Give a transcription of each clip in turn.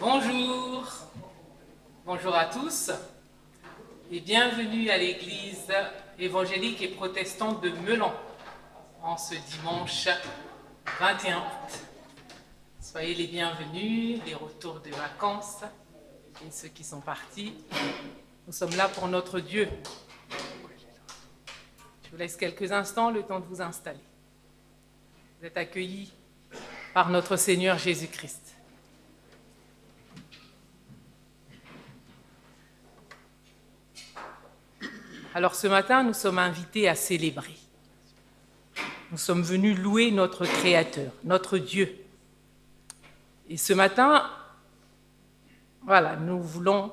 Bonjour, bonjour à tous et bienvenue à l'église évangélique et protestante de Meulan en ce dimanche 21 août. Soyez les bienvenus, les retours de vacances et ceux qui sont partis. Nous sommes là pour notre Dieu. Je vous laisse quelques instants, le temps de vous installer. Vous êtes accueillis par notre Seigneur Jésus-Christ. Alors ce matin, nous sommes invités à célébrer. Nous sommes venus louer notre Créateur, notre Dieu. Et ce matin, voilà, nous voulons,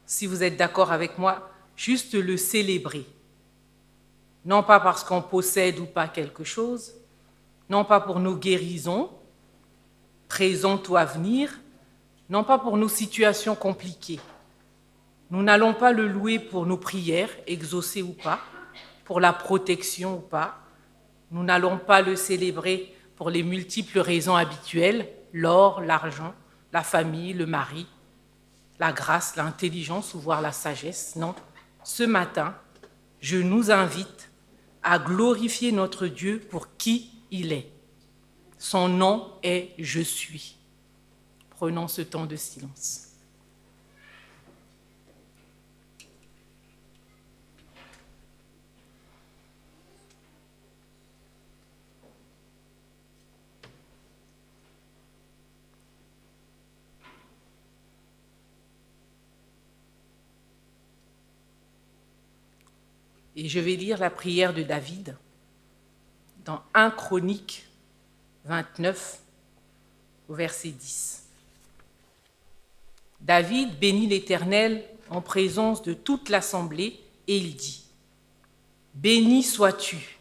si vous êtes d'accord avec moi, juste le célébrer. Non pas parce qu'on possède ou pas quelque chose, non pas pour nos guérisons, présentes ou à venir, non pas pour nos situations compliquées. Nous n'allons pas le louer pour nos prières, exaucées ou pas, pour la protection ou pas. Nous n'allons pas le célébrer pour les multiples raisons habituelles, l'or, l'argent, la famille, le mari, la grâce, l'intelligence ou voire la sagesse. Non, ce matin, je nous invite à glorifier notre Dieu pour qui il est. Son nom est « Je suis ». Prenons ce temps de silence. Et je vais lire la prière de David dans 1 Chronique 29, au verset 10. David bénit l'Éternel en présence de toute l'assemblée et il dit : Béni sois-tu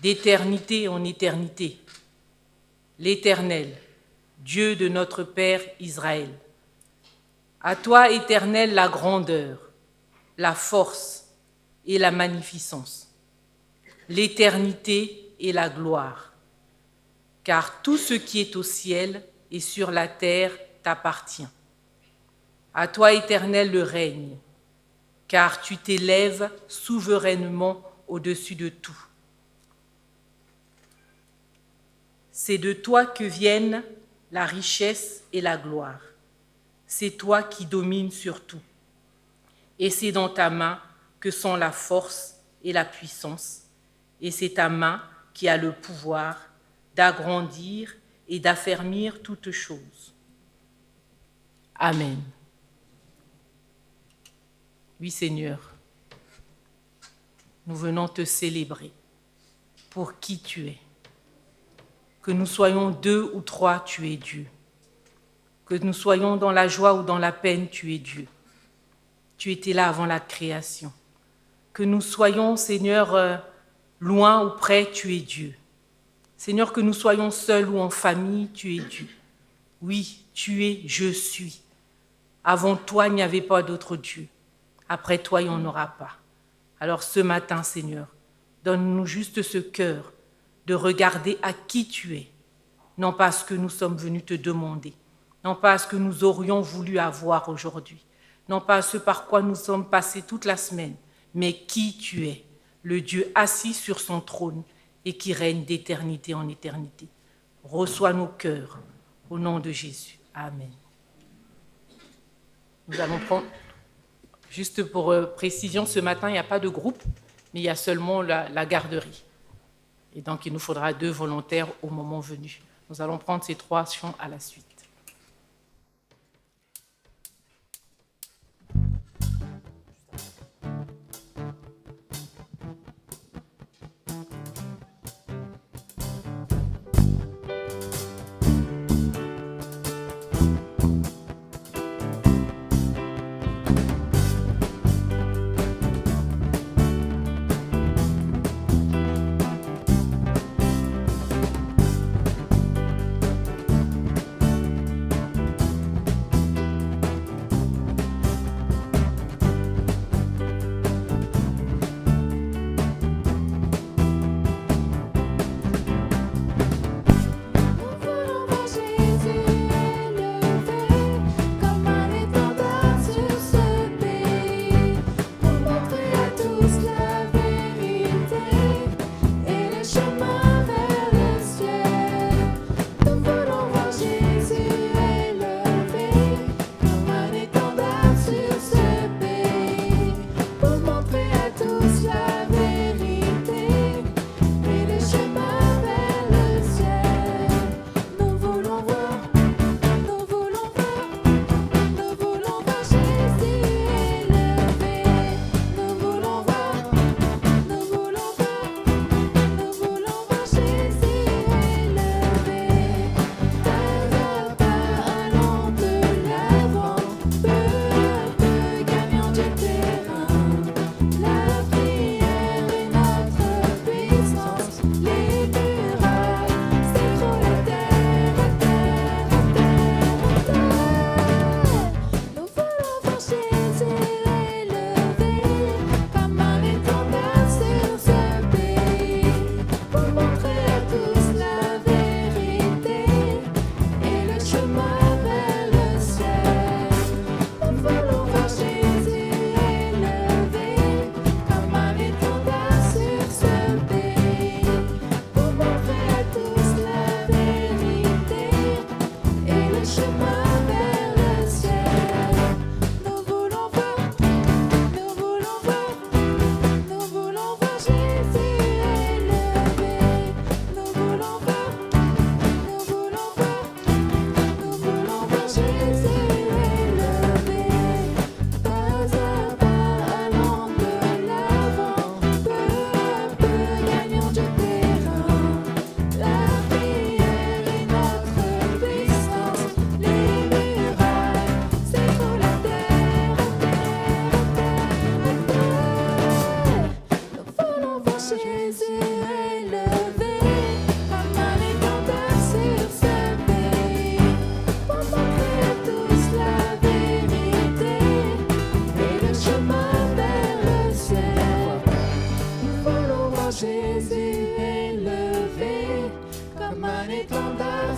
d'éternité en éternité, l'Éternel, Dieu de notre Père Israël. À toi, Éternel, la grandeur, la force et la magnificence, l'éternité et la gloire, car tout ce qui est au ciel et sur la terre t'appartient. À toi, Éternel, le règne, car tu t'élèves souverainement au-dessus de tout. C'est de toi que viennent la richesse et la gloire. C'est toi qui domines sur tout. Et c'est dans ta main que sont la force et la puissance, et c'est ta main qui a le pouvoir d'agrandir et d'affermir toutes choses. Amen. Oui, Seigneur, nous venons te célébrer pour qui tu es. Que nous soyons 2 ou 3, tu es Dieu. Que nous soyons dans la joie ou dans la peine, tu es Dieu. Tu étais là avant la création. Que nous soyons, Seigneur, loin ou près, tu es Dieu. Seigneur, que nous soyons seuls ou en famille, tu es Dieu. Oui, tu es, je suis. Avant toi, il n'y avait pas d'autre Dieu. Après toi, il n'y en aura pas. Alors ce matin, Seigneur, donne-nous juste ce cœur de regarder à qui tu es, non pas ce que nous sommes venus te demander, non pas ce que nous aurions voulu avoir aujourd'hui, non pas ce par quoi nous sommes passés toute la semaine, mais qui tu es, le Dieu assis sur son trône et qui règne d'éternité en éternité. Reçois nos cœurs, au nom de Jésus. Amen. Nous allons prendre, juste pour précision, ce matin, il n'y a pas de groupe, mais il y a seulement la garderie. Et donc, il nous faudra 2 volontaires au moment venu. Nous allons prendre ces 3 chants à la suite.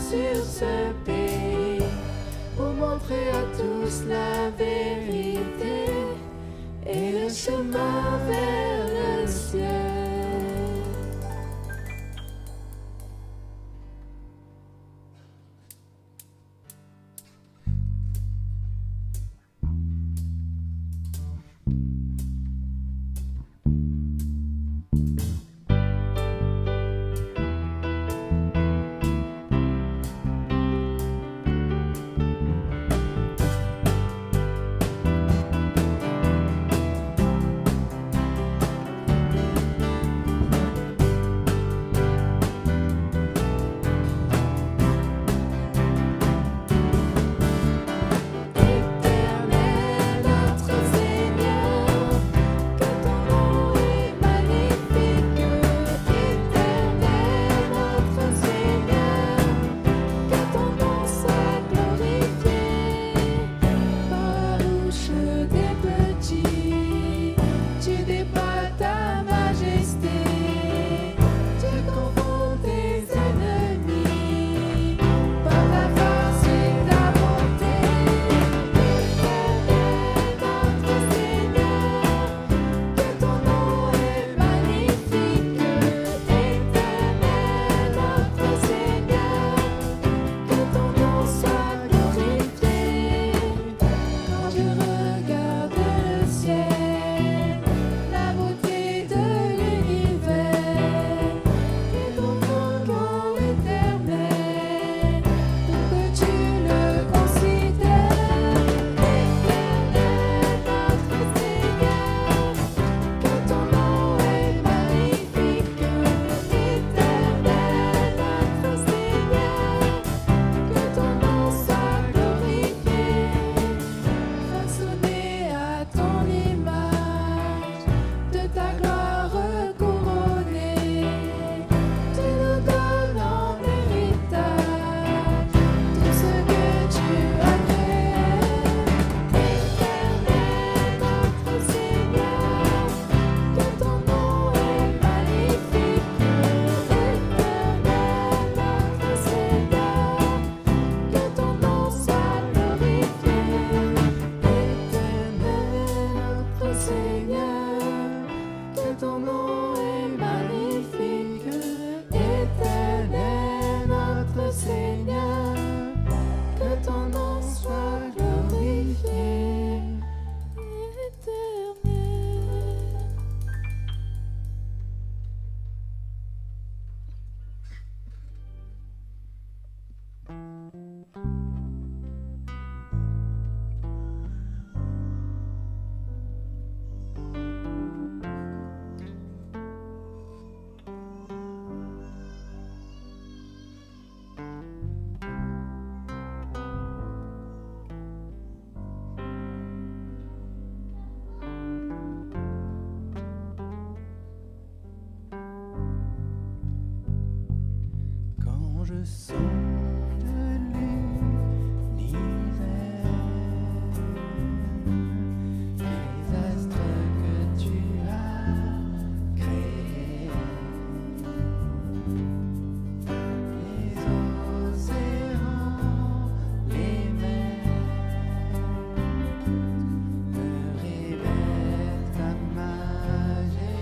sur ce pays pour montrer à tous la vérité et le chemin vers le ciel. Je sens de l'univers, les astres que tu as créés, les océans, les mers, me révèlent ta majesté.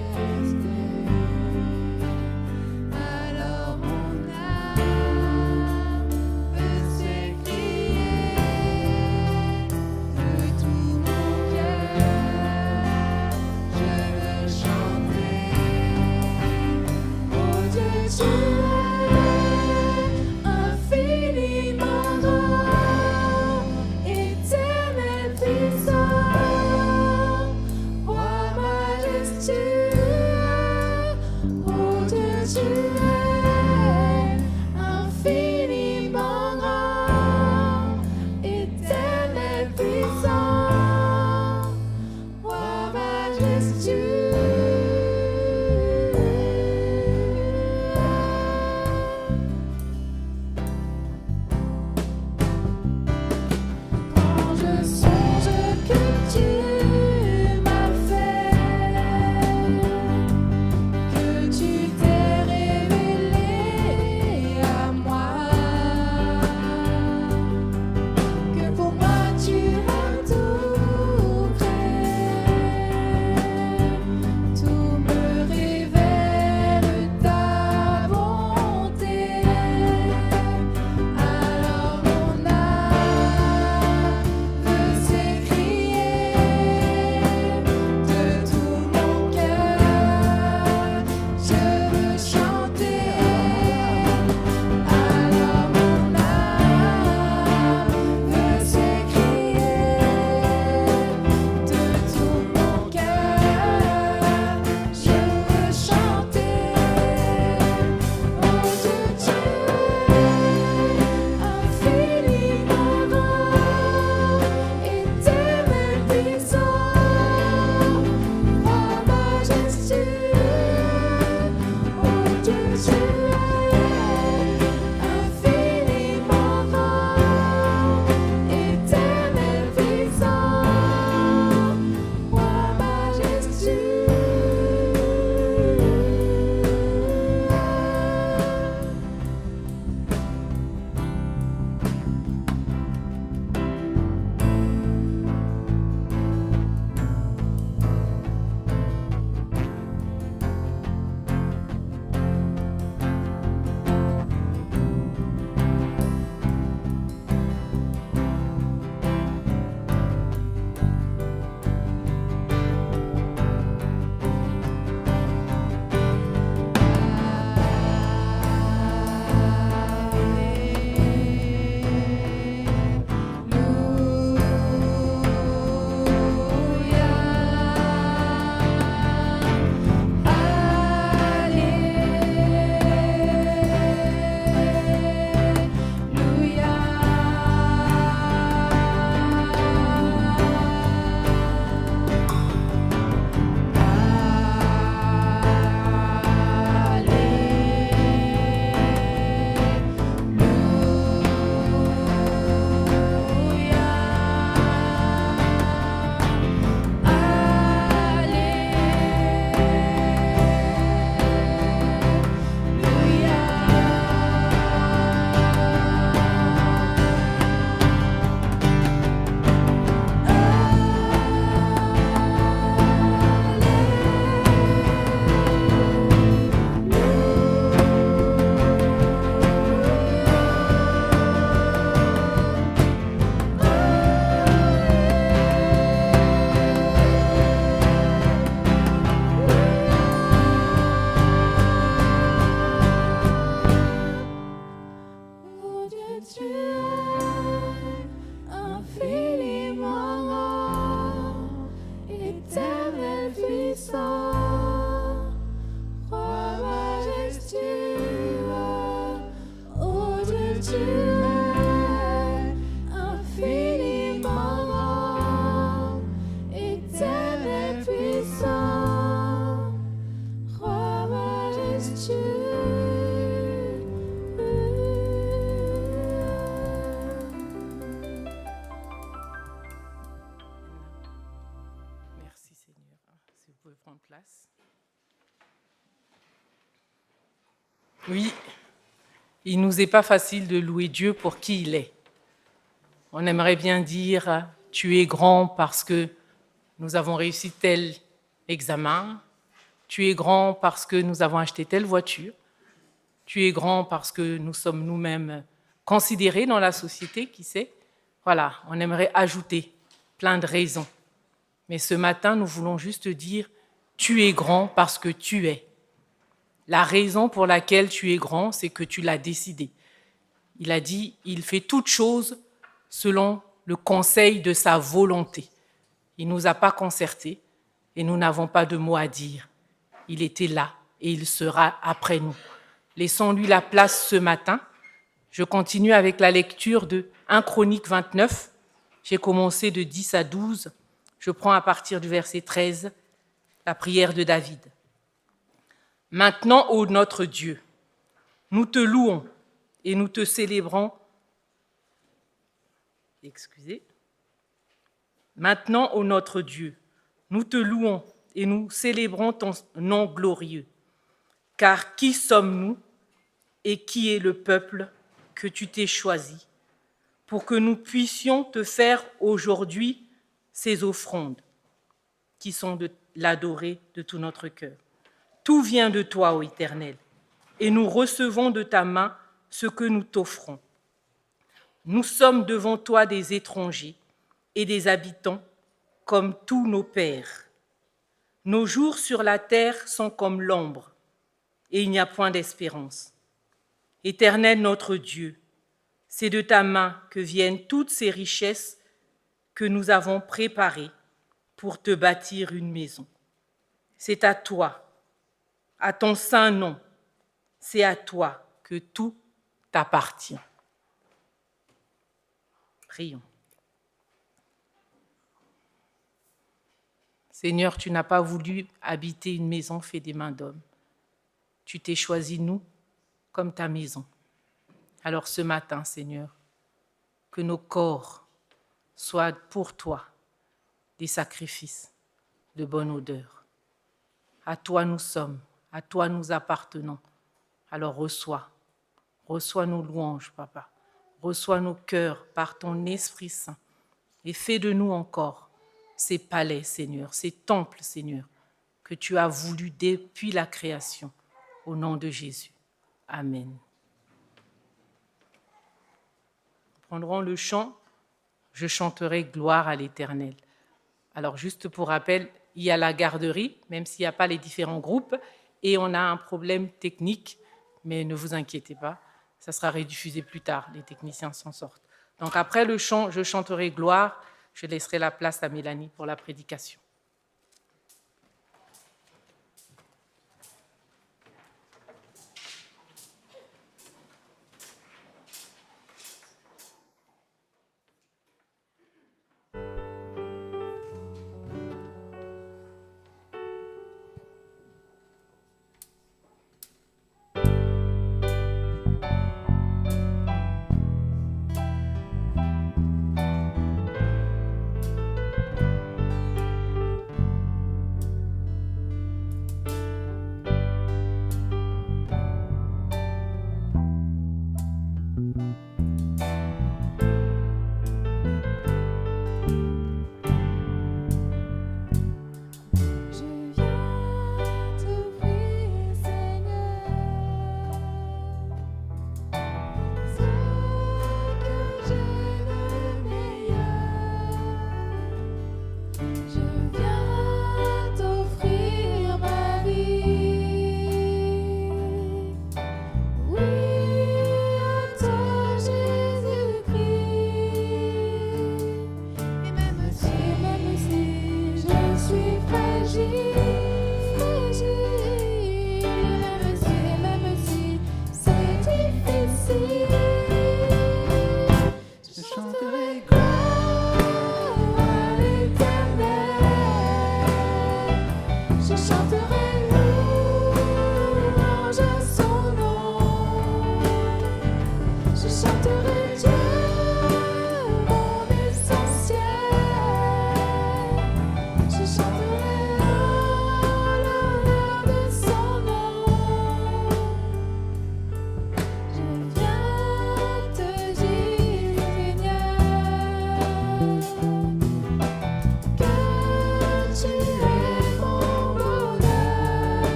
Alors mon âme veut s'écrier de tout mon cœur, je veux chanter. Oh Dieu, tu es infiniment grand, éternel puissant, roi majestueux. Oh Dieu, tu es infiniment grand, éternel puissant, roi majestueux. Quand je songe que tu m'as fait, que tu t'es révélé Oui, il nous est pas facile de louer Dieu pour qui il est. On aimerait bien dire « Tu es grand parce que nous avons réussi tel examen. Tu es grand parce que nous avons acheté telle voiture. Tu es grand parce que nous sommes nous-mêmes considérés dans la société, qui sait. » Voilà, on aimerait ajouter plein de raisons. Mais ce matin, nous voulons juste dire « Tu es grand parce que tu es ». La raison pour laquelle tu es grand, c'est que tu l'as décidé. Il a dit « Il fait toutes choses selon le conseil de sa volonté ». Il ne nous a pas concertés et nous n'avons pas de mots à dire. Il était là et il sera après nous. Laissons-lui la place ce matin. Je continue avec la lecture de 1 Chroniques 29. J'ai commencé de 10 à 12. Je prends à partir du verset 13 la prière de David. Maintenant, ô notre Dieu, nous te louons et nous te célébrons. Maintenant, ô notre Dieu, nous te louons et nous célébrons ton nom glorieux. Car qui sommes-nous et qui est le peuple que tu t'es choisi pour que nous puissions te faire aujourd'hui ces offrandes qui sont de l'adorer de tout notre cœur. Tout vient de toi, ô Éternel, et nous recevons de ta main ce que nous t'offrons. Nous sommes devant toi des étrangers et des habitants comme tous nos pères. Nos jours sur la terre sont comme l'ombre, et il n'y a point d'espérance. Éternel notre Dieu, c'est de ta main que viennent toutes ces richesses que nous avons préparées pour te bâtir une maison. C'est à toi, à ton saint nom, c'est à toi que tout t'appartient. Prions. Seigneur, tu n'as pas voulu habiter une maison faite des mains d'hommes. Tu t'es choisi nous comme ta maison. Alors ce matin, Seigneur, que nos corps soient pour toi des sacrifices de bonne odeur. À toi nous sommes, à toi nous appartenons. Alors reçois nos louanges, Papa. Reçois nos cœurs par ton Esprit Saint et fais de nous encore ces palais, Seigneur, ces temples, Seigneur, que tu as voulu depuis la création. Au nom de Jésus. Amen. Nous prendrons le chant « Je chanterai gloire à l'Éternel ». Alors, juste pour rappel, il y a la garderie, même s'il n'y a pas les différents groupes, et on a un problème technique, mais ne vous inquiétez pas, ça sera rediffusé plus tard, les techniciens s'en sortent. Donc après le chant « Je chanterai gloire », je laisserai la place à Mélanie pour la prédication.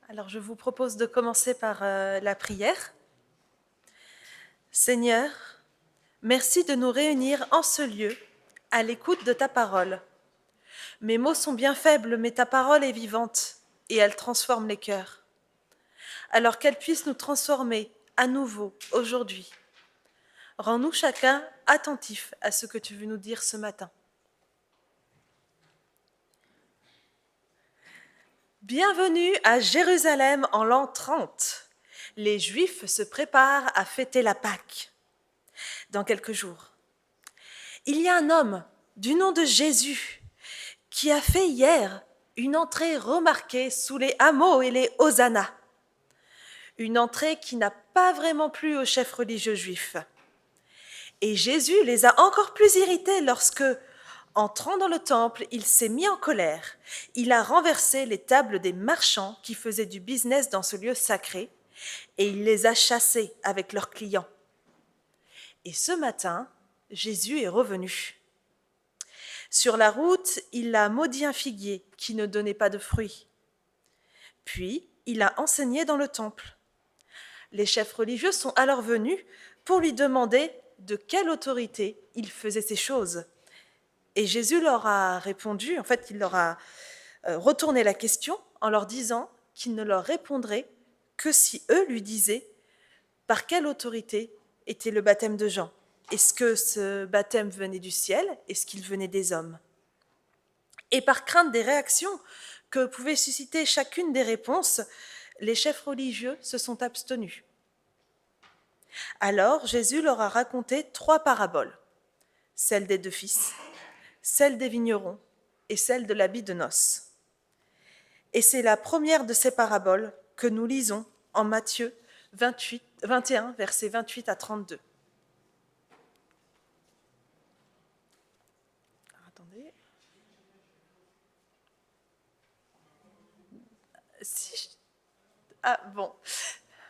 Alors je vous propose de commencer par la prière. Seigneur, merci de nous réunir en ce lieu, à l'écoute de ta parole. Mes mots sont bien faibles, mais ta parole est vivante et elle transforme les cœurs. Alors qu'elle puisse nous transformer à nouveau aujourd'hui. Rends-nous chacun attentifs à ce que tu veux nous dire ce matin. Bienvenue à Jérusalem en l'an 30. Les Juifs se préparent à fêter la Pâque dans quelques jours. Il y a un homme du nom de Jésus qui a fait hier une entrée remarquée sous les hameaux et les hosannas. Une entrée qui n'a pas vraiment plu aux chefs religieux juifs. Et Jésus les a encore plus irrités lorsque, entrant dans le temple, il s'est mis en colère. Il a renversé les tables des marchands qui faisaient du business dans ce lieu sacré et il les a chassés avec leurs clients. Et ce matin, Jésus est revenu. Sur la route, il a maudit un figuier qui ne donnait pas de fruits. Puis, il a enseigné dans le temple. Les chefs religieux sont alors venus pour lui demander de quelle autorité il faisait ces choses. Et Jésus leur a répondu, en fait, il leur a retourné la question en leur disant qu'il ne leur répondrait que si eux lui disaient par quelle autorité était le baptême de Jean. Est-ce que ce baptême venait du ciel? Est-ce qu'il venait des hommes? Et par crainte des réactions que pouvait susciter chacune des réponses, les chefs religieux se sont abstenus. Alors Jésus leur a raconté 3 paraboles, celle des 2 fils, celle des vignerons et celle de l'habit de noces. Et c'est la première de ces paraboles que nous lisons en Matthieu 21, versets 28 à 32. Attendez. Ah bon.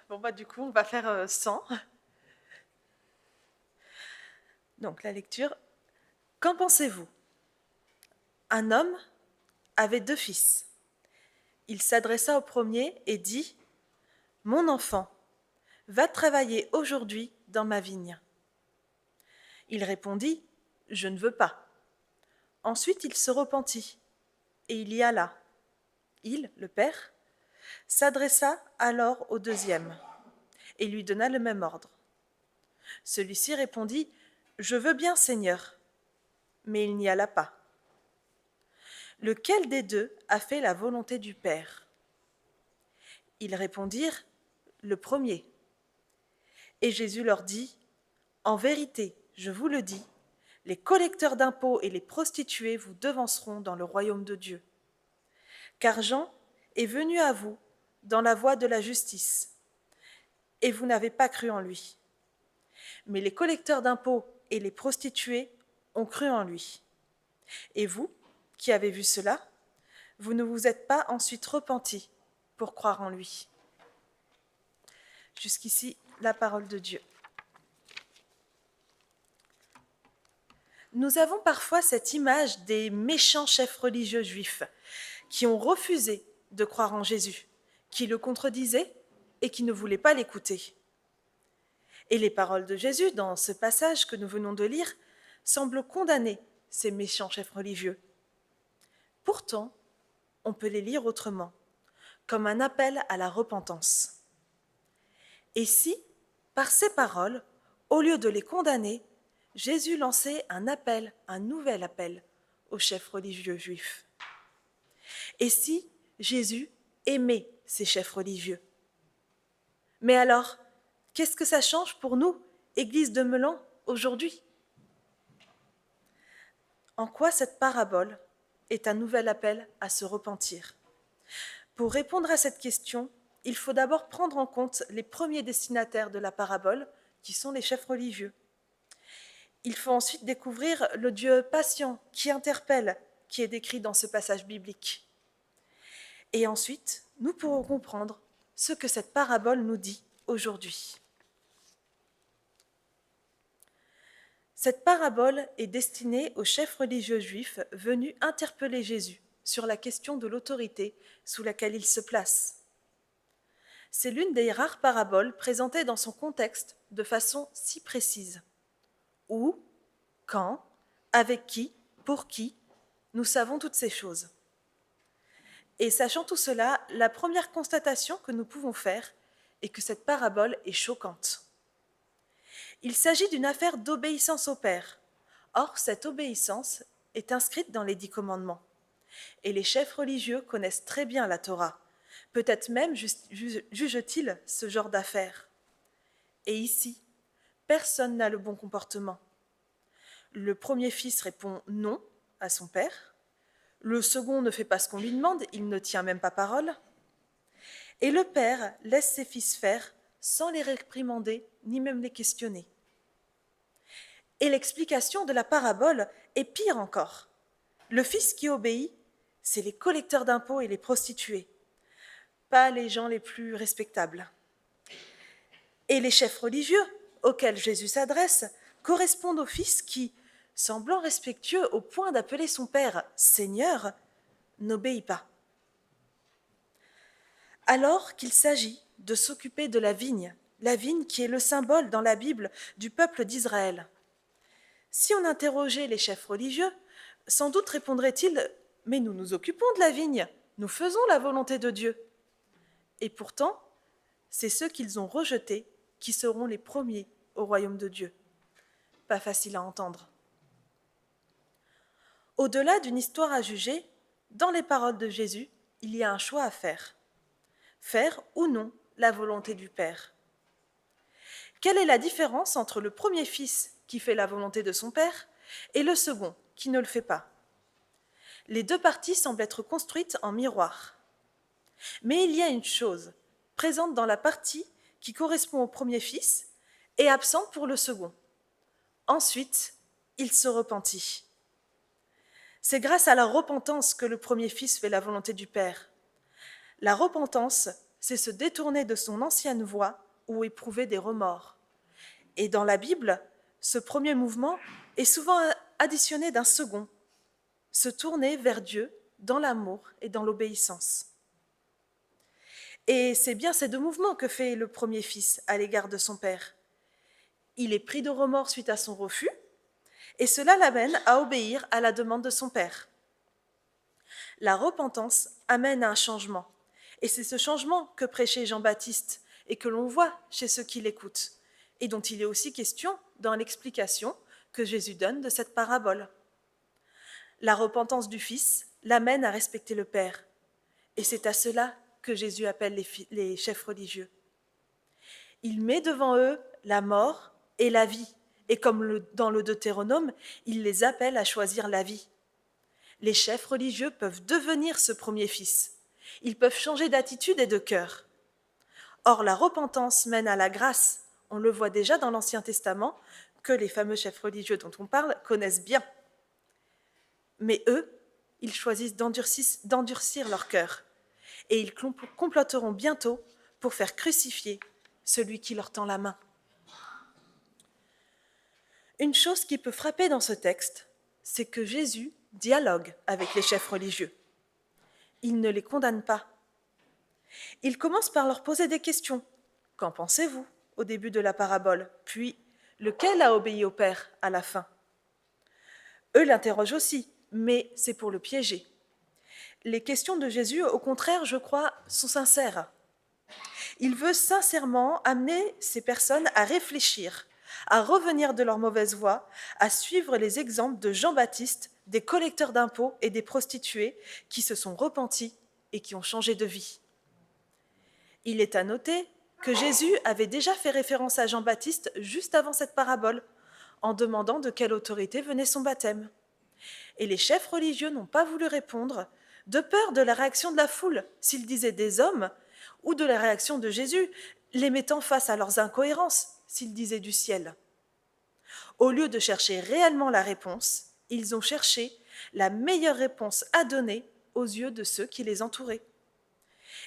Bon bah du coup on va faire 100. Donc la lecture. Qu'en pensez-vous? Un homme avait 2 fils. Il s'adressa au premier et dit : « Mon enfant, va travailler aujourd'hui dans ma vigne. » Il répondit : « Je ne veux pas. » Ensuite il se repentit et il y alla. Il, le père, s'adressa alors au deuxième et lui donna le même ordre. Celui-ci répondit : « Je veux bien, Seigneur. » Mais il n'y alla pas. Lequel des 2 a fait la volonté du Père? Ils répondirent : le premier. Et Jésus leur dit : En vérité, je vous le dis, les collecteurs d'impôts et les prostituées vous devanceront dans le royaume de Dieu. Car Jean est venu à vous dans la voie de la justice, et vous n'avez pas cru en lui. Mais les collecteurs d'impôts et les prostituées ont cru en lui. Et vous, qui avez vu cela, vous ne vous êtes pas ensuite repentis pour croire en lui. Jusqu'ici, la parole de Dieu. Nous avons parfois cette image des méchants chefs religieux juifs qui ont refusé de croire en Jésus, qui le contredisaient et qui ne voulaient pas l'écouter. Et les paroles de Jésus, dans ce passage que nous venons de lire, semblent condamner ces méchants chefs religieux. Pourtant, on peut les lire autrement, comme un appel à la repentance. Et si, par ces paroles, au lieu de les condamner, Jésus lançait un appel, un nouvel appel aux chefs religieux juifs? Et si Jésus aimait ces chefs religieux? Mais alors, qu'est-ce que ça change pour nous, Église de Meulan, aujourd'hui? En quoi cette parabole est un nouvel appel à se repentir? Pour répondre à cette question, il faut d'abord prendre en compte les premiers destinataires de la parabole, qui sont les chefs religieux. Il faut ensuite découvrir le Dieu patient qui interpelle, qui est décrit dans ce passage biblique. Et ensuite, nous pourrons comprendre ce que cette parabole nous dit aujourd'hui. Cette parabole est destinée aux chefs religieux juifs venus interpeller Jésus sur la question de l'autorité sous laquelle il se place. C'est l'une des rares paraboles présentées dans son contexte de façon si précise. Où, quand, avec qui, pour qui, nous savons toutes ces choses. Et sachant tout cela, la première constatation que nous pouvons faire est que cette parabole est choquante. Il s'agit d'une affaire d'obéissance au Père. Or, cette obéissance est inscrite dans les 10 commandements. Et les chefs religieux connaissent très bien la Torah. Peut-être même jugent-ils ce genre d'affaires. Et ici, personne n'a le bon comportement. Le premier fils répond non à son père. Le second ne fait pas ce qu'on lui demande, il ne tient même pas parole. Et le père laisse ses fils faire sans les réprimander ni même les questionner. Et l'explication de la parabole est pire encore. Le fils qui obéit, c'est les collecteurs d'impôts et les prostituées, pas les gens les plus respectables. Et les chefs religieux auxquels Jésus s'adresse correspondent au fils qui, semblant respectueux au point d'appeler son père « Seigneur », n'obéit pas. Alors qu'il s'agit de s'occuper de la vigne qui est le symbole dans la Bible du peuple d'Israël. Si on interrogeait les chefs religieux, sans doute répondraient-ils « Mais nous nous occupons de la vigne, nous faisons la volonté de Dieu ». Et pourtant, c'est ceux qu'ils ont rejetés qui seront les premiers au royaume de Dieu. Pas facile à entendre. Au-delà d'une histoire à juger, dans les paroles de Jésus, il y a un choix à faire. Faire ou non la volonté du Père. Quelle est la différence entre le premier fils qui fait la volonté de son Père et le second qui ne le fait pas? Les deux parties semblent être construites en miroir. Mais il y a une chose présente dans la partie qui correspond au premier fils et absente pour le second. Ensuite, il se repentit. C'est grâce à la repentance que le premier fils fait la volonté du Père. La repentance, c'est se détourner de son ancienne voie ou éprouver des remords. Et dans la Bible, ce premier mouvement est souvent additionné d'un second, se tourner vers Dieu dans l'amour et dans l'obéissance. Et c'est bien ces deux mouvements que fait le premier fils à l'égard de son père. Il est pris de remords suite à son refus, et cela l'amène à obéir à la demande de son père. La repentance amène à un changement, et c'est ce changement que prêchait Jean-Baptiste et que l'on voit chez ceux qui l'écoutent, et dont il est aussi question dans l'explication que Jésus donne de cette parabole. La repentance du Fils l'amène à respecter le Père, et c'est à cela que Jésus appelle les chefs religieux. Il met devant eux la mort et la vie, et comme dans le Deutéronome, il les appelle à choisir la vie. Les chefs religieux peuvent devenir ce premier fils. Ils peuvent changer d'attitude et de cœur. Or, la repentance mène à la grâce. On le voit déjà dans l'Ancien Testament, que les fameux chefs religieux dont on parle connaissent bien. Mais eux, ils choisissent d'endurcir leur cœur. Et ils comploteront bientôt pour faire crucifier celui qui leur tend la main. Une chose qui peut frapper dans ce texte, c'est que Jésus dialogue avec les chefs religieux. Il ne les condamne pas. Il commence par leur poser des questions. Qu'en pensez-vous au début de la parabole? Puis, lequel a obéi au Père à la fin? Eux l'interrogent aussi, mais c'est pour le piéger. Les questions de Jésus, au contraire, je crois, sont sincères. Il veut sincèrement amener ces personnes à réfléchir, à revenir de leur mauvaise voie, à suivre les exemples de Jean-Baptiste, des collecteurs d'impôts et des prostituées qui se sont repentis et qui ont changé de vie. Il est à noter que Jésus avait déjà fait référence à Jean-Baptiste juste avant cette parabole, en demandant de quelle autorité venait son baptême. Et les chefs religieux n'ont pas voulu répondre, de peur de la réaction de la foule, s'ils disaient des hommes, ou de la réaction de Jésus, les mettant face à leurs incohérences, s'ils disaient du ciel. Au lieu de chercher réellement la réponse, ils ont cherché la meilleure réponse à donner aux yeux de ceux qui les entouraient.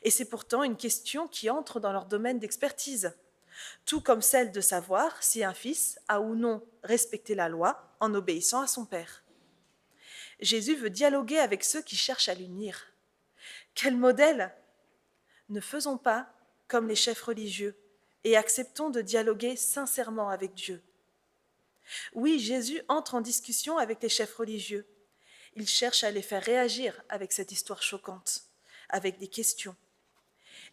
Et c'est pourtant une question qui entre dans leur domaine d'expertise, tout comme celle de savoir si un fils a ou non respecté la loi en obéissant à son père. Jésus veut dialoguer avec ceux qui cherchent à l'unir. Quel modèle! Ne faisons pas comme les chefs religieux et acceptons de dialoguer sincèrement avec Dieu. Oui, Jésus entre en discussion avec les chefs religieux. Il cherche à les faire réagir avec cette histoire choquante, avec des questions,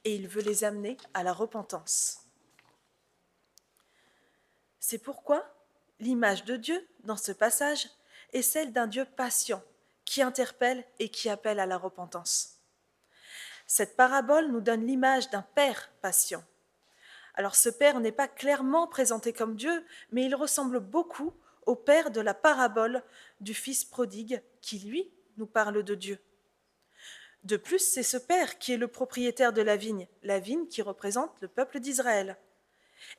et il veut les amener à la repentance. C'est pourquoi l'image de Dieu, dans ce passage, est celle d'un Dieu patient, qui interpelle et qui appelle à la repentance. Cette parabole nous donne l'image d'un père patient. Alors ce père n'est pas clairement présenté comme Dieu, mais il ressemble beaucoup au père de la parabole du fils prodigue qui, lui, nous parle de Dieu. De plus, c'est ce père qui est le propriétaire de la vigne qui représente le peuple d'Israël.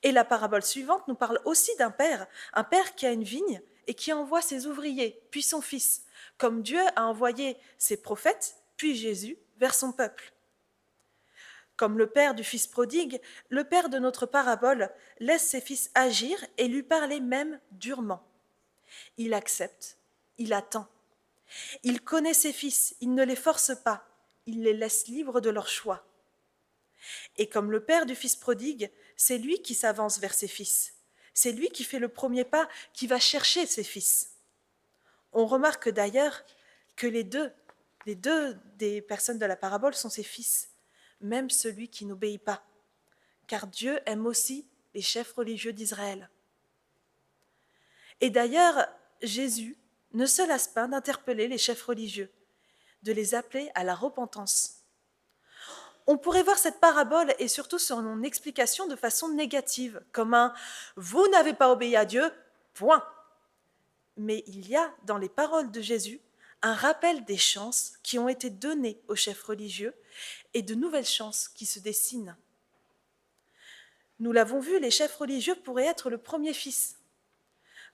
Et la parabole suivante nous parle aussi d'un père, un père qui a une vigne et qui envoie ses ouvriers, puis son fils, comme Dieu a envoyé ses prophètes, puis Jésus, vers son peuple. Comme le père du fils prodigue, le père de notre parabole laisse ses fils agir et lui parler même durement. Il accepte, il attend. Il connaît ses fils, il ne les force pas, il les laisse libres de leur choix. Et comme le père du fils prodigue, c'est lui qui s'avance vers ses fils. C'est lui qui fait le premier pas, qui va chercher ses fils. On remarque d'ailleurs que les deux des personnes de la parabole sont ses fils, même celui qui n'obéit pas, car Dieu aime aussi les chefs religieux d'Israël. Et d'ailleurs, Jésus ne se lasse pas d'interpeller les chefs religieux, de les appeler à la repentance. On pourrait voir cette parabole et surtout son explication de façon négative, comme un « vous n'avez pas obéi à Dieu, point ». Mais il y a dans les paroles de Jésus un rappel des chances qui ont été données aux chefs religieux et de nouvelles chances qui se dessinent. Nous l'avons vu, les chefs religieux pourraient être le premier fils.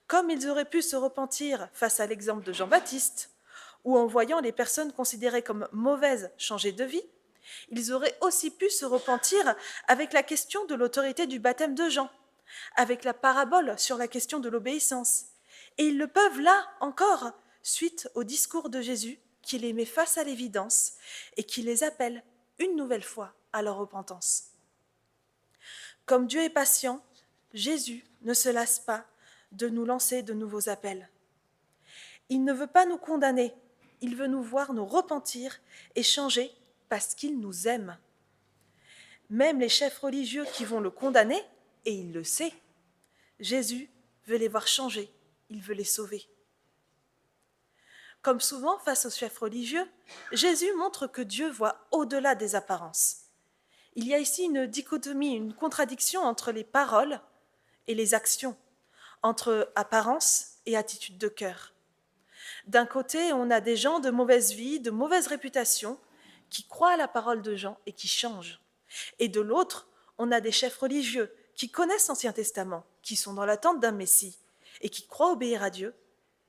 Comme ils auraient pu se repentir face à l'exemple de Jean-Baptiste, ou en voyant les personnes considérées comme mauvaises changer de vie, ils auraient aussi pu se repentir avec la question de l'autorité du baptême de Jean, avec la parabole sur la question de l'obéissance. Et ils le peuvent là encore, suite au discours de Jésus qui les met face à l'évidence et qui les appelle une nouvelle fois à leur repentance. Comme Dieu est patient, Jésus ne se lasse pas de nous lancer de nouveaux appels. Il ne veut pas nous condamner, il veut nous voir nous repentir et changer parce qu'il nous aime. Même les chefs religieux qui vont le condamner, et il le sait, Jésus veut les voir changer, il veut les sauver. Comme souvent face aux chefs religieux, Jésus montre que Dieu voit au-delà des apparences. Il y a ici une dichotomie, une contradiction entre les paroles et les actions, entre apparence et attitude de cœur. D'un côté, on a des gens de mauvaise vie, de mauvaise réputation, qui croient à la parole de Jean et qui changent. Et de l'autre, on a des chefs religieux qui connaissent l'Ancien Testament, qui sont dans l'attente d'un Messie et qui croient obéir à Dieu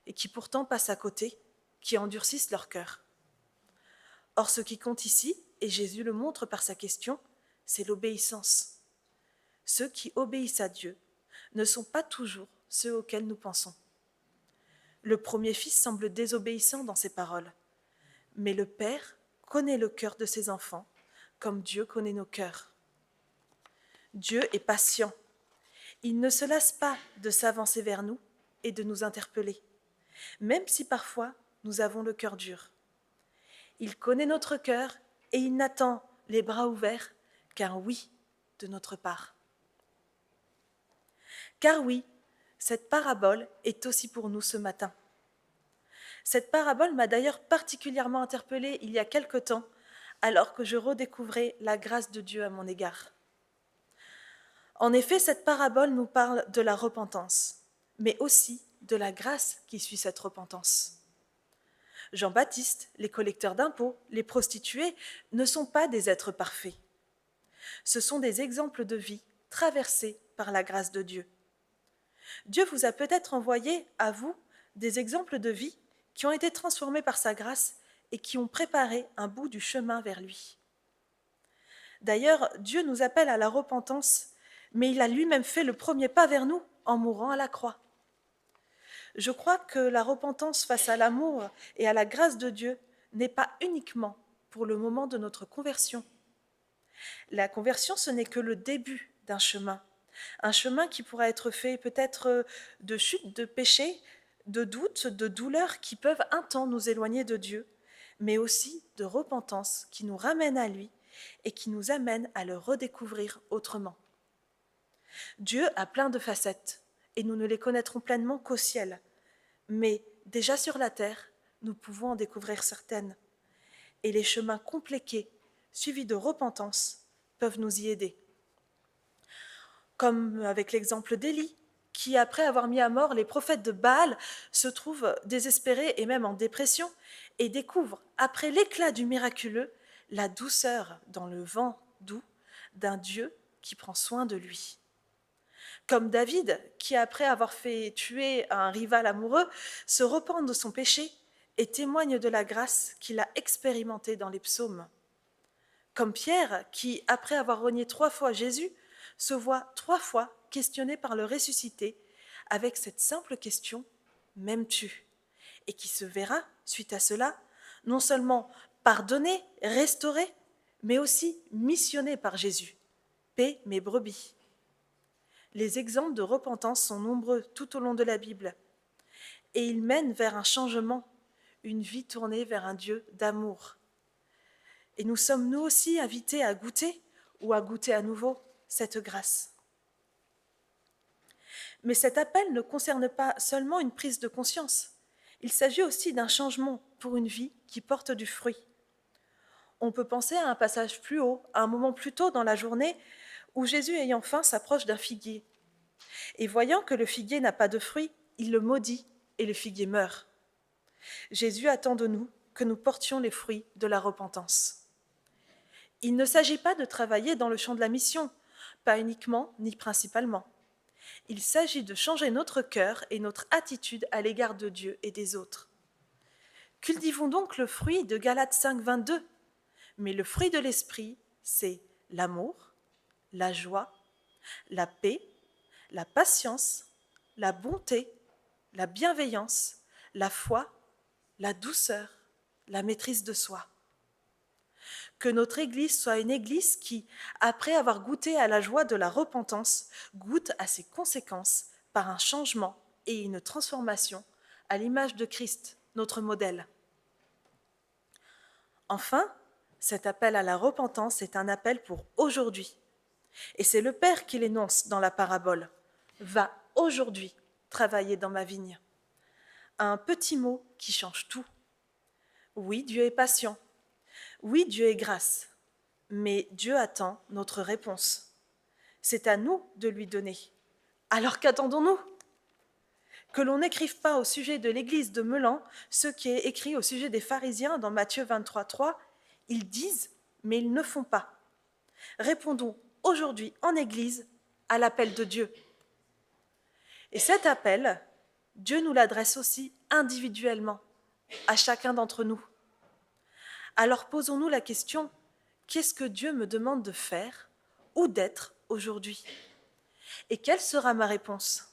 et qui pourtant passent à côté, qui endurcissent leur cœur. Or, ce qui compte ici, et Jésus le montre par sa question, c'est l'obéissance. Ceux qui obéissent à Dieu ne sont pas toujours ceux auxquels nous pensons. Le premier fils semble désobéissant dans ses paroles, mais le Père connaît le cœur de ses enfants comme Dieu connaît nos cœurs. Dieu est patient. Il ne se lasse pas de s'avancer vers nous et de nous interpeller, même si parfois nous avons le cœur dur. Il connaît notre cœur et il n'attend les bras ouverts qu'un oui de notre part. Car oui, cette parabole est aussi pour nous ce matin. Cette parabole m'a d'ailleurs particulièrement interpellée il y a quelque temps, alors que je redécouvrais la grâce de Dieu à mon égard. En effet, cette parabole nous parle de la repentance, mais aussi de la grâce qui suit cette repentance. Jean-Baptiste, les collecteurs d'impôts, les prostituées ne sont pas des êtres parfaits. Ce sont des exemples de vie traversés par la grâce de Dieu. Dieu vous a peut-être envoyé à vous des exemples de vie qui ont été transformés par sa grâce et qui ont préparé un bout du chemin vers lui. D'ailleurs, Dieu nous appelle à la repentance, mais il a lui-même fait le premier pas vers nous en mourant à la croix. Je crois que la repentance face à l'amour et à la grâce de Dieu n'est pas uniquement pour le moment de notre conversion. La conversion, ce n'est que le début d'un chemin. Un chemin qui pourra être fait peut-être de chute, de péché, de doutes, de douleurs qui peuvent un temps nous éloigner de Dieu, mais aussi de repentance qui nous ramène à lui et qui nous amène à le redécouvrir autrement. Dieu a plein de facettes et nous ne les connaîtrons pleinement qu'au ciel. Mais déjà sur la terre, nous pouvons en découvrir certaines. Et les chemins compliqués, suivis de repentance, peuvent nous y aider. Comme avec l'exemple d'Élie, qui, après avoir mis à mort les prophètes de Baal, se trouve désespéré et même en dépression, et découvre, après l'éclat du miraculeux, la douceur dans le vent doux d'un Dieu qui prend soin de lui. Comme David, qui, après avoir fait tuer un rival amoureux, se repent de son péché et témoigne de la grâce qu'il a expérimentée dans les psaumes. Comme Pierre, qui, après avoir renié 3 fois Jésus, se voit 3 fois questionné par le ressuscité avec cette simple question « M'aimes-tu » et qui se verra, suite à cela, non seulement pardonné, restauré, mais aussi missionné par Jésus. « Paix mes brebis ». Les exemples de repentance sont nombreux tout au long de la Bible et ils mènent vers un changement, une vie tournée vers un Dieu d'amour. Et nous sommes nous aussi invités à goûter ou à goûter à nouveau cette grâce. Mais cet appel ne concerne pas seulement une prise de conscience, il s'agit aussi d'un changement pour une vie qui porte du fruit. On peut penser à un passage plus haut, à un moment plus tôt dans la journée, où Jésus, ayant faim, s'approche d'un figuier. Et voyant que le figuier n'a pas de fruits, il le maudit et le figuier meurt. Jésus attend de nous que nous portions les fruits de la repentance. Il ne s'agit pas de travailler dans le champ de la mission, pas uniquement ni principalement. Il s'agit de changer notre cœur et notre attitude à l'égard de Dieu et des autres. Cultivons donc le fruit de Galates 5, 22. Mais le fruit de l'esprit, c'est l'amour, la joie, la paix, la patience, la bonté, la bienveillance, la foi, la douceur, la maîtrise de soi. Que notre Église soit une Église qui, après avoir goûté à la joie de la repentance, goûte à ses conséquences par un changement et une transformation à l'image de Christ, notre modèle. Enfin, cet appel à la repentance est un appel pour aujourd'hui. Et c'est le Père qui l'énonce dans la parabole. « Va aujourd'hui travailler dans ma vigne ». Un petit mot qui change tout. Oui, Dieu est patient. Oui, Dieu est grâce. Mais Dieu attend notre réponse. C'est à nous de lui donner. Alors qu'attendons-nous ? Que l'on n'écrive pas au sujet de l'église de Meulan ce qui est écrit au sujet des pharisiens dans Matthieu 23, 3. Ils disent, mais ils ne font pas. Répondons aujourd'hui en Église à l'appel de Dieu. Et cet appel, Dieu nous l'adresse aussi individuellement, à chacun d'entre nous. Alors posons-nous la question, qu'est-ce que Dieu me demande de faire ou d'être aujourd'hui ? Et quelle sera ma réponse ?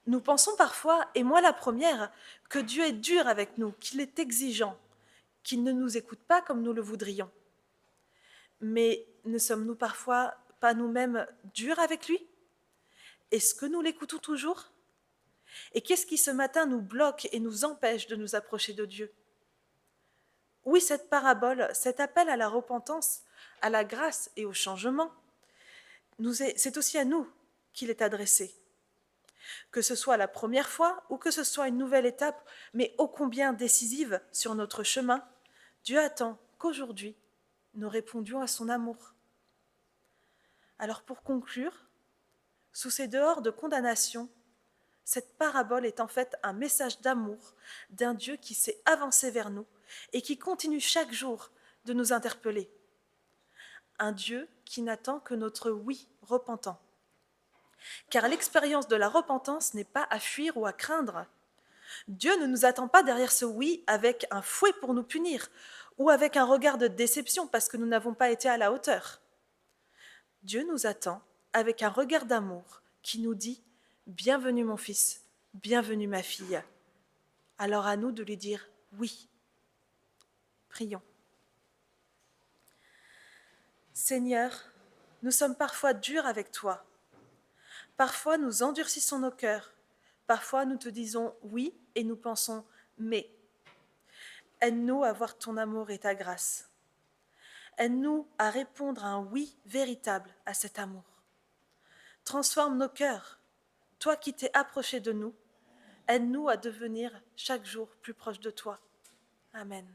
Nous pensons parfois, et moi la première, que Dieu est dur avec nous, qu'il est exigeant, qu'il ne nous écoute pas comme nous le voudrions. Mais ne sommes-nous parfois pas nous-mêmes durs avec lui ? Est-ce que nous l'écoutons toujours ? Et qu'est-ce qui ce matin nous bloque et nous empêche de nous approcher de Dieu ? Oui, cette parabole, cet appel à la repentance, à la grâce et au changement, c'est aussi à nous qu'il est adressé. Que ce soit la première fois ou que ce soit une nouvelle étape, mais ô combien décisive sur notre chemin, Dieu attend qu'aujourd'hui, nous répondions à son amour. Alors pour conclure, sous ces dehors de condamnation, cette parabole est en fait un message d'amour d'un Dieu qui s'est avancé vers nous et qui continue chaque jour de nous interpeller. Un Dieu qui n'attend que notre oui repentant. Car l'expérience de la repentance n'est pas à fuir ou à craindre. Dieu ne nous attend pas derrière ce oui avec un fouet pour nous punir ou avec un regard de déception parce que nous n'avons pas été à la hauteur. Dieu nous attend avec un regard d'amour qui nous dit « Bienvenue mon fils, bienvenue ma fille ». Alors à nous de lui dire « Oui ». Prions. Seigneur, nous sommes parfois durs avec toi. Parfois nous endurcissons nos cœurs. Parfois nous te disons oui et nous pensons mais. Aide-nous à voir ton amour et ta grâce. Aide-nous à répondre à un oui véritable à cet amour. Transforme nos cœurs. Toi qui t'es approché de nous, aide-nous à devenir chaque jour plus proche de toi. Amen.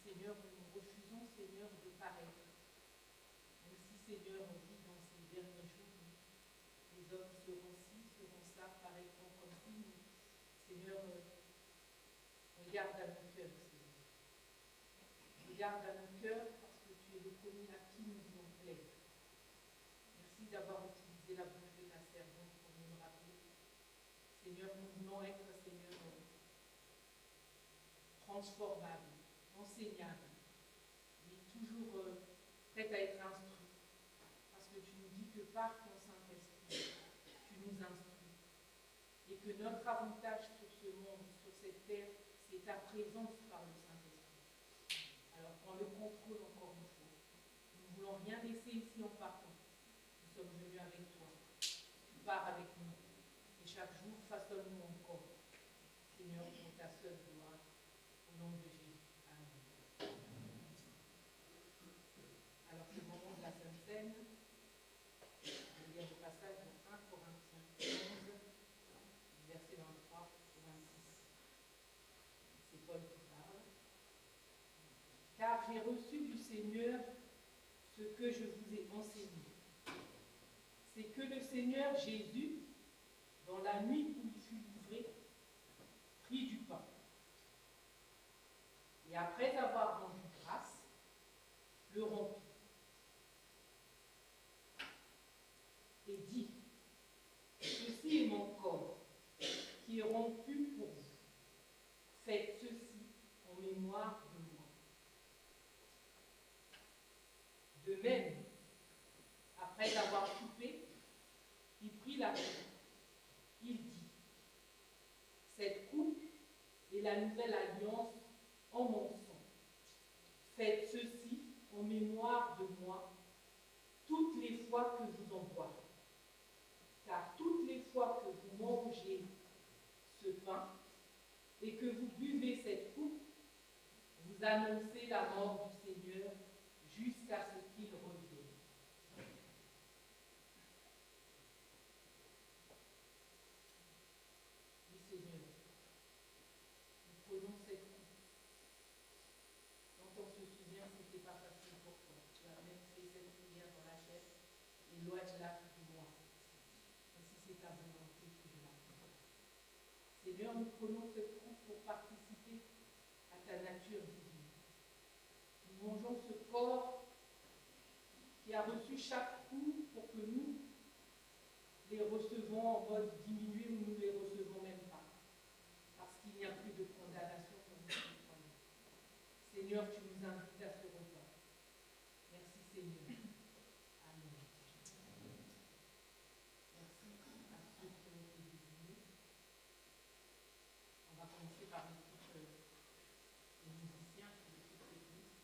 Seigneur, nous refusons, Seigneur, de paraître. Même si, Seigneur, on dit dans ces derniers jours, les hommes seront ci, seront ça, paraîtront comme si. Seigneur, regarde à nos cœurs, Seigneur. Regarde à nos cœurs parce que tu es le premier à qui nous voulons plaire. Merci d'avoir utilisé la bouche de ta servante pour nous rappeler. Seigneur, nous voulons être, Seigneur, transformables, enseignables, mais toujours prêts à être instruits. Parce que tu nous dis que par ton Saint-Esprit, tu nous instruis. Et que notre avantage sur ce monde, sur cette terre, c'est ta présence par le Saint-Esprit. Alors prends le contrôle encore une fois. Nous ne voulons rien laisser ici en partant. Nous sommes venus avec toi. Tu pars avec nous. Et chaque jour, façonne-nous encore. Seigneur, pour ta seule gloire, au nom de Jésus. Amen. Alors, c'est le moment de la Sainte Seine. Je vais lire le passage de 1 Corinthiens 11, verset 23 au 26. C'est Paul qui parle. Car j'ai reçu du Seigneur ce que je vous ai enseigné. C'est que le Seigneur Jésus, dans la nuit où il fut livré, prit du pain. Et après avoir rendu grâce, le rompit. Et dit, ceci est mon corps, qui est rompu pour vous. Faites ceci en mémoire de moi. De même, après avoir coupé, il prit la coupe. Il dit, cette coupe est la nouvelle alliance en mon sang. Faites ceci en mémoire de moi toutes les fois que vous en boirez. Car toutes les fois que vous mangez ce pain et que vous buvez cette coupe, vous annoncez la mort du Seigneur jusqu'à ce qu'il revienne. Seigneur, nous prenons cette coupe pour participer à ta nature divine. Nous mangeons ce corps qui a reçu chaque coup pour que nous les recevons en mode diminué ou nous les recevons même pas. Parce qu'il n'y a plus de condamnation pour nous. Seigneur, tu nous invites à ce repas. Merci Seigneur. Amen. Merci à ceux qui ont été désignés. On va commencer par l'équipe des musiciens, l'équipe technique.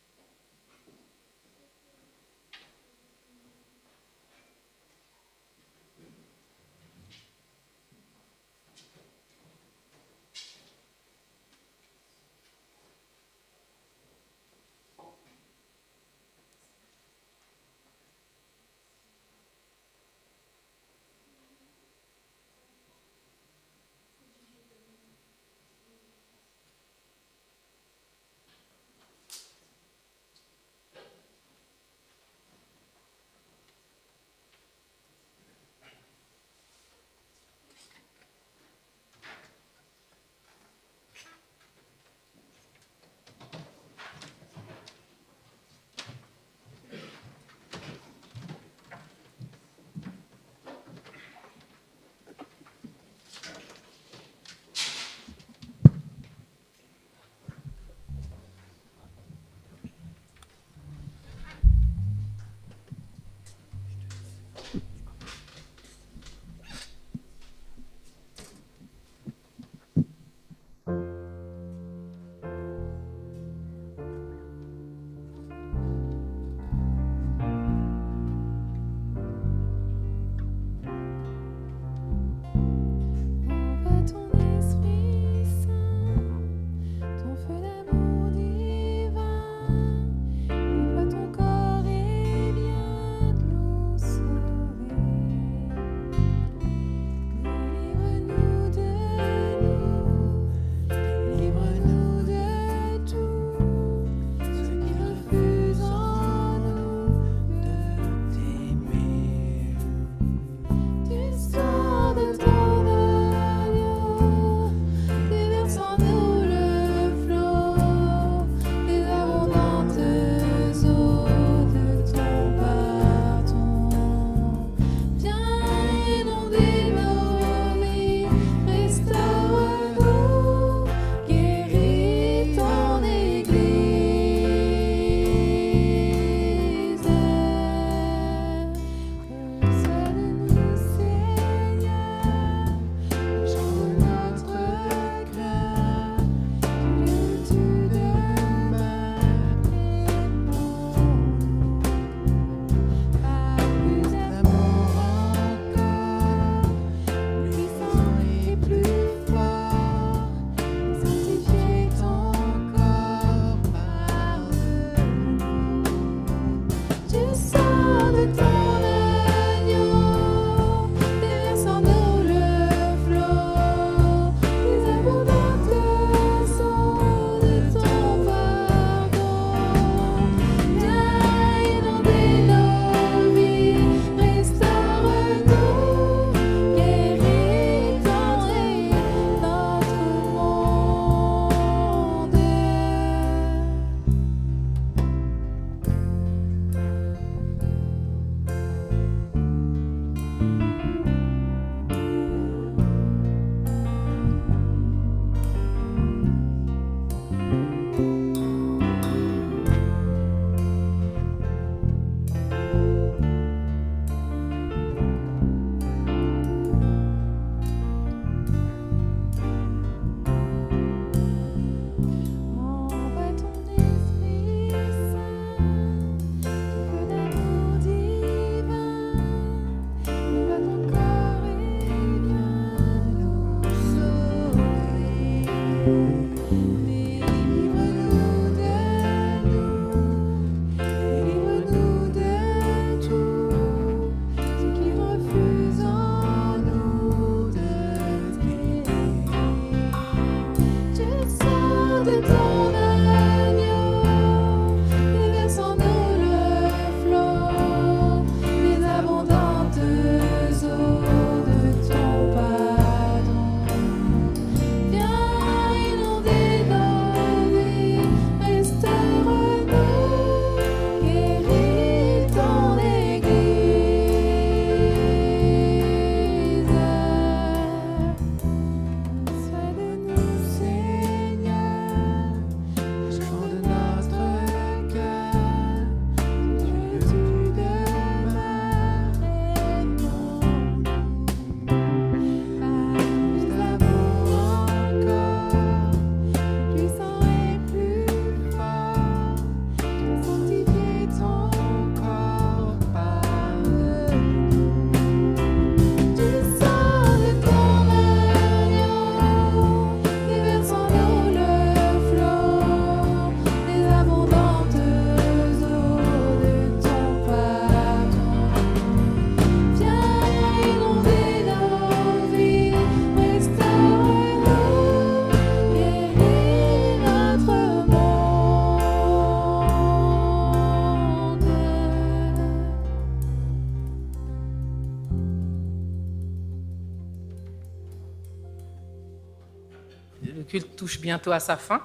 Le culte touche bientôt à sa fin.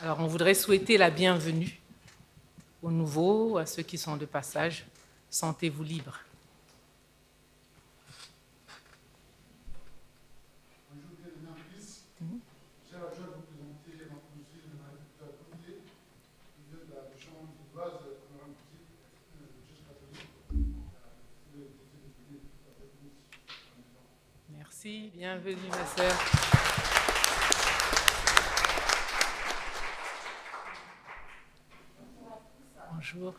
Alors, on voudrait souhaiter la bienvenue aux nouveaux, à ceux qui sont de passage. Sentez-vous libres. J'ai la joie de vous présenter notre monsieur le marie-docteur Collier, qui vient de la région lilloise de la musique catholique. Merci, bienvenue ma sœur. Bonjour.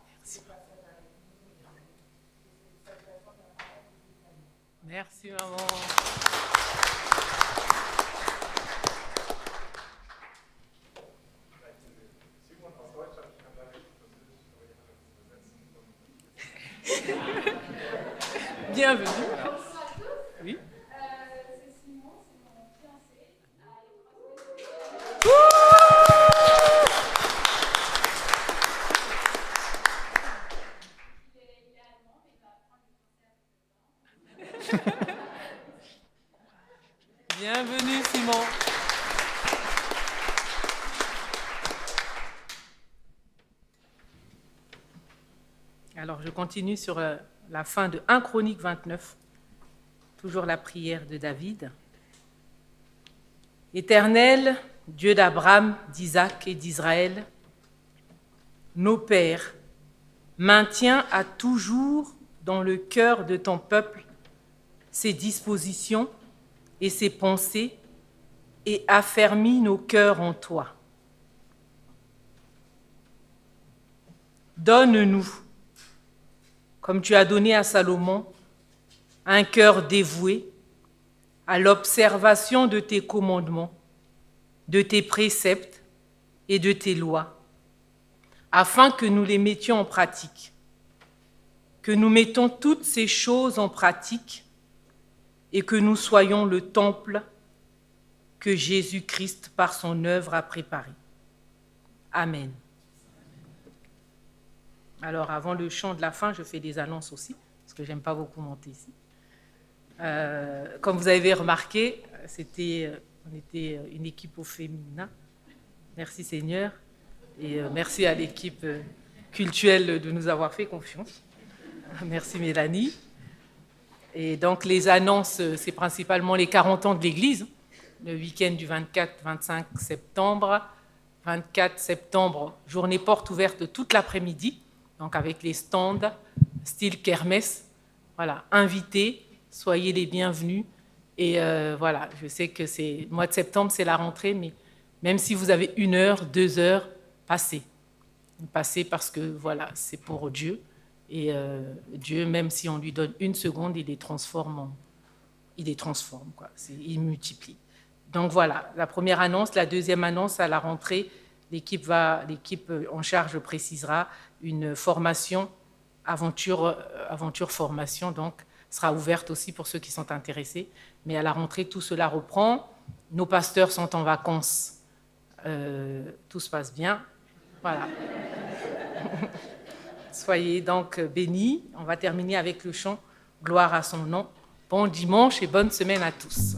Merci. Merci maman. Bienvenue. Oui. C'est Simon, c'est mon fiancé. Il est allemand, mais il va apprendre le français avec le temps. Bienvenue Simon. Alors je continue sur la fin de 1 Chronique 29, toujours la prière de David. Éternel, Dieu d'Abraham, d'Isaac et d'Israël, nos pères, maintiens à toujours dans le cœur de ton peuple ses dispositions et ses pensées et affermis nos cœurs en toi. Donne-nous, comme tu as donné à Salomon, un cœur dévoué à l'observation de tes commandements, de tes préceptes et de tes lois, afin que nous les mettions en pratique, que nous mettons toutes ces choses en pratique et que nous soyons le temple que Jésus-Christ, par son œuvre, a préparé. Amen. Alors, avant le chant de la fin, je fais des annonces aussi, parce que j'aime pas beaucoup monter ici. Comme vous avez remarqué, on était une équipe au féminin. Merci Seigneur. Et merci à l'équipe cultuelle de nous avoir fait confiance. Merci Mélanie. Et donc, les annonces, c'est principalement les 40 ans de l'Église, le week-end du 24-25 septembre. 24 septembre, journée porte ouverte toute l'après-midi, donc avec les stands, style kermesse. Voilà, invités, soyez les bienvenus. Et voilà, je sais que le mois de septembre, c'est la rentrée, mais même si vous avez 1 heure, 2 heures, passez. Passez parce que, voilà, c'est pour Dieu. Et Dieu, même si on lui donne 1 seconde, il les transforme, quoi. Il multiplie. Donc voilà, la première annonce. La deuxième annonce, à la rentrée, l'équipe en charge précisera une formation, aventure formation, donc sera ouverte aussi pour ceux qui sont intéressés. Mais à la rentrée, tout cela reprend. Nos pasteurs sont en vacances. Tout se passe bien. Voilà. Soyez donc bénis. On va terminer avec le chant « Gloire à son nom ». Bon dimanche et bonne semaine à tous.